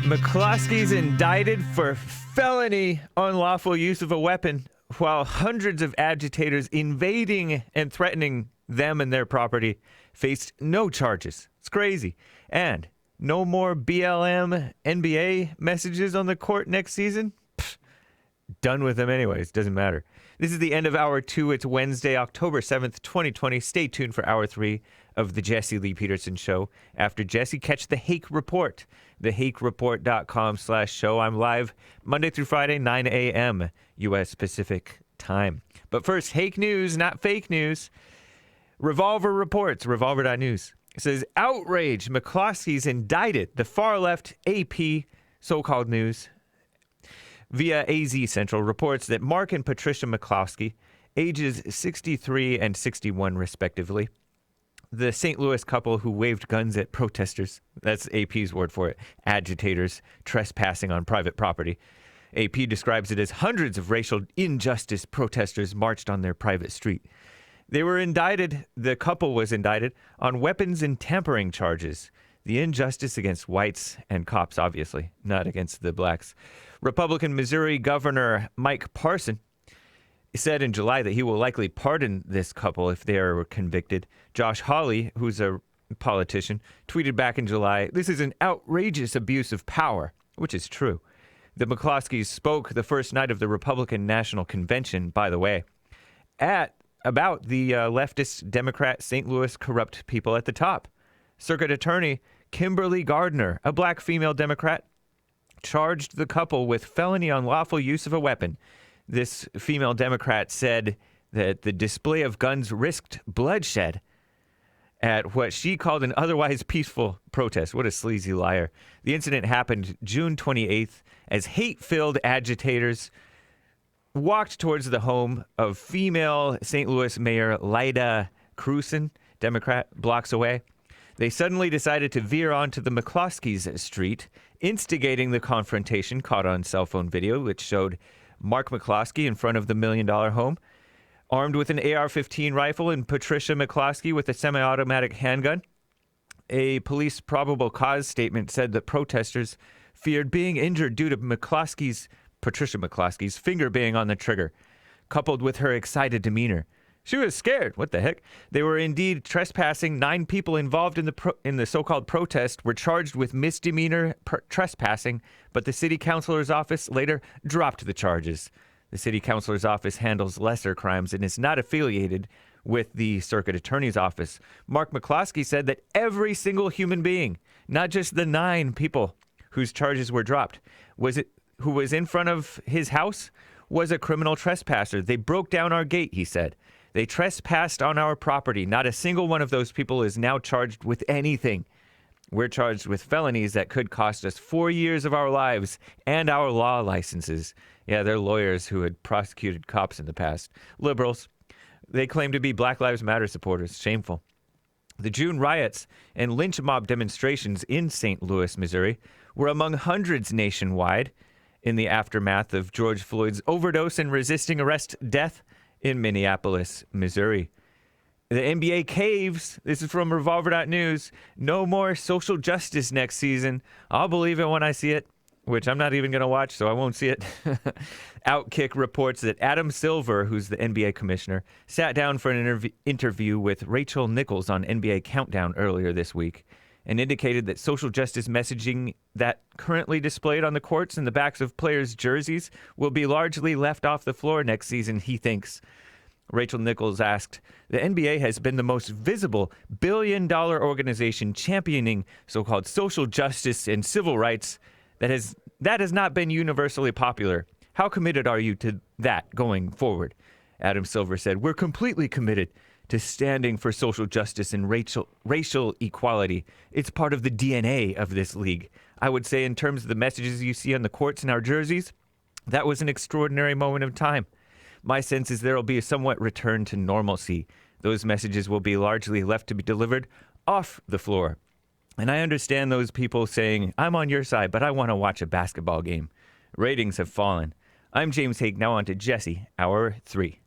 McCloskeys indicted for felony unlawful use of a weapon, while hundreds of agitators invading and threatening them and their property faced no charges. It's crazy. And no more BLM NBA messages on the court next season? Pfft, done with them anyways. Doesn't matter. This is the end of Hour 2. It's Wednesday, October 7th, 2020. Stay tuned for Hour 3 of the Jesse Lee Peterson Show. After Jesse, catch the Hake Report, thehakereport.com/show. I'm live Monday through Friday, 9 a.m. U.S. Pacific time. But first, Hake news, not fake news. Revolver reports, revolver.news. It says, outrage, McCloskeys indicted. The far-left AP so-called news via AZ Central reports that Mark and Patricia McCloskey, ages 63 and 61 respectively, the St. Louis couple who waved guns at protesters, that's AP's word for it, agitators trespassing on private property. AP describes it as hundreds of racial injustice protesters marched on their private street. They were indicted, the couple was indicted, on weapons and tampering charges. The injustice against whites and cops, obviously, not against the blacks. Republican Missouri Governor Mike Parson said in July that he will likely pardon this couple if they are convicted. Josh Hawley, who's a politician, tweeted back in July, "This is an outrageous abuse of power," which is true. The McCloskeys spoke the first night of the Republican National Convention, by the way, about the leftist Democrat St. Louis corrupt people at the top. Circuit Attorney Kimberly Gardner, a black female Democrat, charged the couple with felony unlawful use of a weapon. This female Democrat said that the display of guns risked bloodshed at what she called an otherwise peaceful protest. What a sleazy liar. The incident happened June 28th as hate-filled agitators walked towards the home of female St. Louis Mayor Lyda Krewson, Democrat, blocks away. They suddenly decided to veer onto the McCloskeys street, instigating the confrontation caught on cell phone video, which showed Mark McCloskey in front of the $1 million home, armed with an AR-15 rifle, and Patricia McCloskey with a semi-automatic handgun. A police probable cause statement said that protesters feared being injured due to Patricia McCloskey's finger being on the trigger, coupled with her excited demeanor. She was scared. What the heck? They were indeed trespassing. 9 people involved in the so-called protest were charged with misdemeanor trespassing, but the city councilor's office later dropped the charges. The city councilor's office handles lesser crimes and is not affiliated with the circuit attorney's office. Mark McCloskey said that every single human being, not just the 9 people whose charges were dropped, who was in front of his house, was a criminal trespasser. They broke down our gate, he said. They trespassed on our property. Not a single one of those people is now charged with anything. We're charged with felonies that could cost us 4 years of our lives and our law licenses. Yeah, they're lawyers who had prosecuted cops in the past. Liberals. They claim to be Black Lives Matter supporters. Shameful. The June riots and lynch mob demonstrations in St. Louis, Missouri, were among hundreds nationwide in the aftermath of George Floyd's overdose and resisting arrest death in Minneapolis, Missouri. The NBA caves. This is from Revolver.news. No more social justice next season. I'll believe it when I see it, which I'm not even going to watch, so I won't see it. Outkick reports that Adam Silver, who's the NBA commissioner, sat down for an interview with Rachel Nichols on NBA Countdown earlier this week and indicated that social justice messaging that currently displayed on the courts and the backs of players' jerseys will be largely left off the floor next season, he thinks. Rachel Nichols asked, the NBA has been the most visible billion-dollar organization championing so-called social justice and civil rights that has not been universally popular. How committed are you to that going forward? Adam Silver said, we're completely committed to standing for social justice and racial equality. It's part of the DNA of this league. I would say in terms of the messages you see on the courts in our jerseys, that was an extraordinary moment of time. My sense is there will be a somewhat return to normalcy. Those messages will be largely left to be delivered off the floor. And I understand those people saying, I'm on your side, but I want to watch a basketball game. Ratings have fallen. I'm James Hake, now on to Jesse, Hour 3.